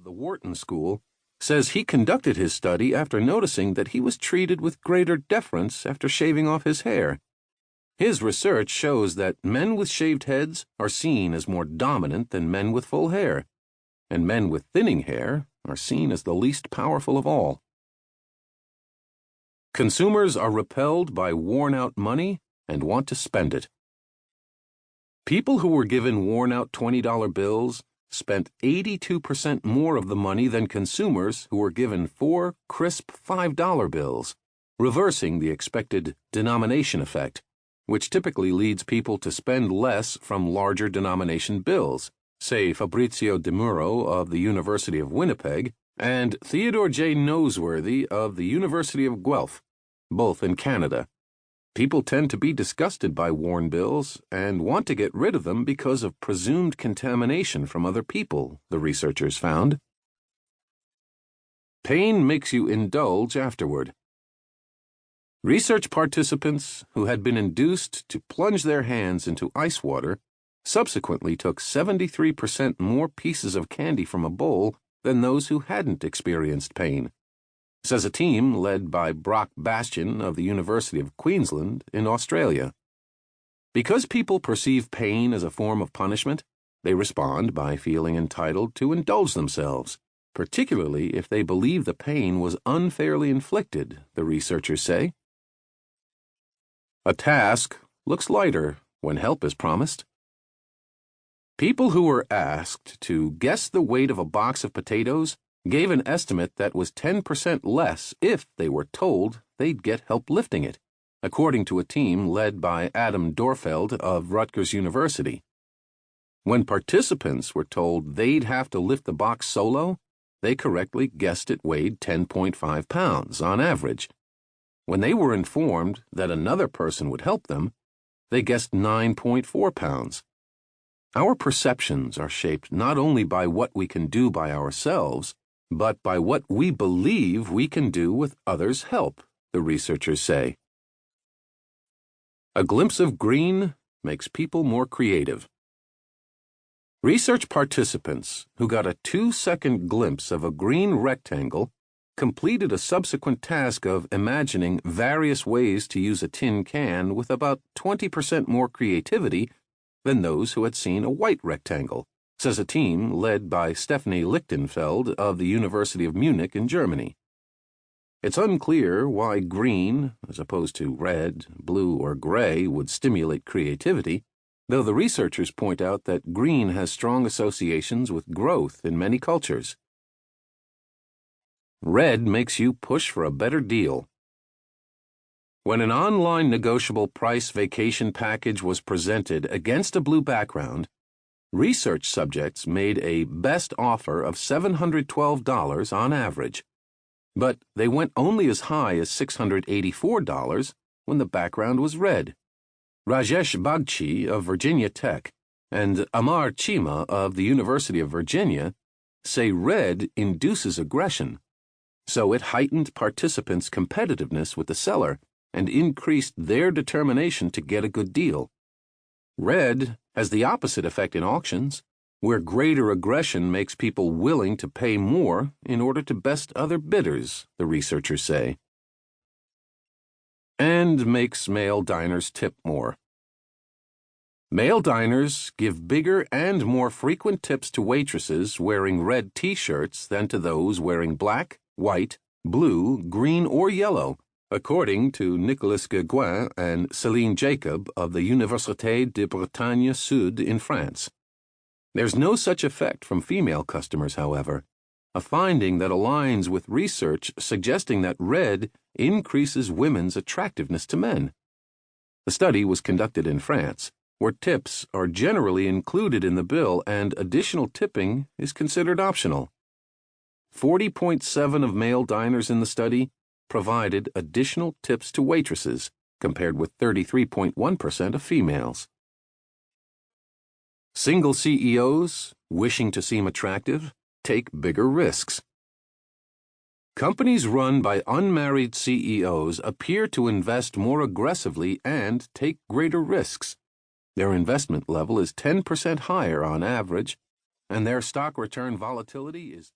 of the Wharton School, says he conducted his study after noticing that he was treated with greater deference after shaving off his hair. His research shows that men with shaved heads are seen as more dominant than men with full hair, and men with thinning hair are seen as the least powerful of all. Consumers are repelled by worn-out money and want to spend it. People who were given worn-out $20 bills spent 82% more of the money than consumers who were given 4 crisp $5 bills, reversing the expected denomination effect, which typically leads people to spend less from larger denomination bills, say Fabrizio De Muro of the University of Winnipeg and Theodore J. Noseworthy of the University of Guelph, both in Canada. People tend to be disgusted by worn bills and want to get rid of them because of presumed contamination from other people, the researchers found. Pain makes you indulge afterward. Research participants who had been induced to plunge their hands into ice water subsequently took 73% more pieces of candy from a bowl than those who hadn't experienced pain, says a team led by Brock Bastian of the University of Queensland in Australia. Because people perceive pain as a form of punishment, they respond by feeling entitled to indulge themselves, particularly if they believe the pain was unfairly inflicted, the researchers say. A task looks lighter when help is promised. People who were asked to guess the weight of a box of potatoes gave an estimate that was 10% less if they were told they'd get help lifting it, according to a team led by Adam Dorfeld of Rutgers University. When participants were told they'd have to lift the box solo, they correctly guessed it weighed 10.5 pounds on average. When they were informed that another person would help them, they guessed 9.4 pounds. Our perceptions are shaped not only by what we can do by ourselves, but by what we believe we can do with others' help, the researchers say. A glimpse of green makes people more creative. Research participants who got a 2-second glimpse of a green rectangle completed a subsequent task of imagining various ways to use a tin can with about 20% more creativity than those who had seen a white rectangle, says a team led by Stephanie Lichtenfeld of the University of Munich in Germany. It's unclear why green, as opposed to red, blue, or gray, would stimulate creativity, though the researchers point out that green has strong associations with growth in many cultures. Red makes you push for a better deal. When an online negotiable price vacation package was presented against a blue background, research subjects made a best offer of $712 on average, but they went only as high as $684 when the background was red. Rajesh Bagchi of Virginia Tech and Amar Chima of the University of Virginia say red induces aggression, so it heightened participants' competitiveness with the seller and increased their determination to get a good deal. Red has the opposite effect in auctions, where greater aggression makes people willing to pay more in order to best other bidders, the researchers say. And makes male diners tip more. Male diners give bigger and more frequent tips to waitresses wearing red t-shirts than to those wearing black, white, blue, green, or yellow, according to Nicolas Guéguin and Céline Jacob of the Université de Bretagne Sud in France. There's no such effect from female customers, however, a finding that aligns with research suggesting that red increases women's attractiveness to men. The study was conducted in France, where tips are generally included in the bill and additional tipping is considered optional. 40.7% of male diners in the study provided additional tips to waitresses, compared with 33.1% of females. Single CEOs, wishing to seem attractive, take bigger risks. Companies run by unmarried CEOs appear to invest more aggressively and take greater risks. Their investment level is 10% higher on average, and their stock return volatility is